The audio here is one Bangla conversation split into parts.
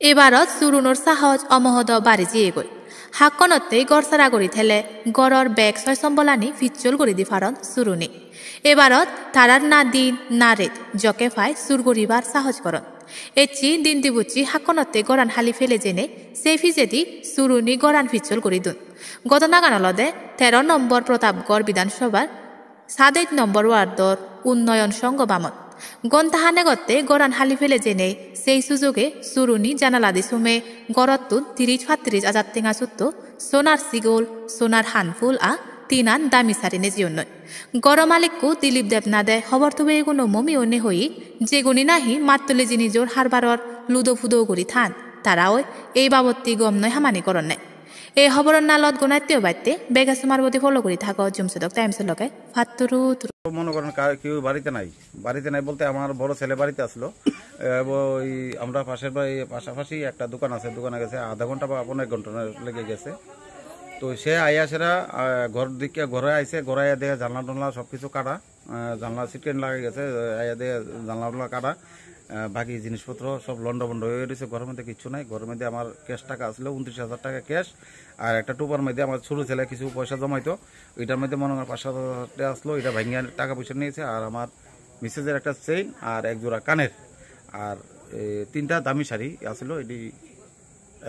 এবারত সুরুনোর সাহজ অমহদ বাড়ি জিয়ে গই হাক্কনতে গড়সারা গড়ি থেলে গড়র বেগ ছয় সম্বলানি ফিচ্চল গড়ি দি ফারন সুরুনি এবারত তারার না দিন না রেত জকে ফাই সুর গড়িবার সাহজ করন এচি দিন দিবুচি হাক্কনতে গড়ান হালি ফেলে জেনে সে ফিজেদি সুরুনি গড়ান ফিচ্চল গড়ি দুন গতনাগানলদে 13 নম্বর প্রতাপগড় বিধানসভার 7 নম্বর ওয়ার্ডর উন্নয়ন সংঘ বামত গন্তাহানে গত্তে গড়ান হালি ফেলে জেনে সেই সুযোগে সুরুনি জানালাদি সুমে গড়তুন 30-35 আজাদ টেঙা সুত্ত সোনার সিগোল সোনার হানফুল তিনান দামি সারিনে জিয়নয় গড় মালিককু দিলীপ দেবনাদে খবর তুবে এগুনো মমি অনে হই যেগুনি নাহি মাত্তলে যিনি জোর হারবারর লুদো ফুদো গড়ি থান তারাও এই বাবত্তি গম নয় হামানি করনে এই খবরের নালত গুণাত্মীয় বাড়তে বেগাসুমার প্রতি ফলো করি থাকো জুমসদক টাইমসের লগে ফাত্তুরু মনে করেন কেউ বাড়িতে নাই বলতে আমার বড় ছেলে বাড়িতে আসলো ওই আমরা পাশাপাশি একটা দোকান আছে, দোকানে গেছে আধা ঘন্টা বা 15 ঘন্টা লেগে গেছে। তো সে আইয়া সেরা ঘর দিকে ঘরে আইসে, ঘরে আইয়া দেখে জানলা টানলা সবকিছু কাটা, জানলা সিটকেন লাগে গেছে, আইয়া দেখে জানলা টানলা কাটা, বাকি জিনিসপত্র সব লন্ড বন্ড হয়ে গেছে। ঘরের মধ্যে কিছু নাই। ঘরের মধ্যে আমার ক্যাশ টাকা আসলো 29,000 টাকা ক্যাশ, আর একটা টুপার মধ্যে আমার ছোটো ছেলে কিছু পয়সা জমাইতো, ওইটার মধ্যে মনে হয় 5,000 টাকা আসলো। এটা ভাঙিয়ে টাকা পয়সা নিয়েছে। আর আমার মিসেসের একটা চেইন আর এক জোড়া কানের আর 3টা দামি শাড়ি আসলো। এটি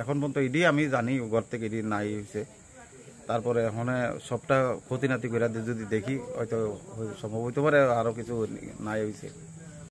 এখন পর্যন্ত এটি আমি জানি ঘর থেকে এটি নাই হয়েছে। তারপরে এখন সবটা ক্ষতি নাতি করে যদি দেখি হয়তো সম্ভব হইতে পারে আরও কিছু নাই হয়েছে।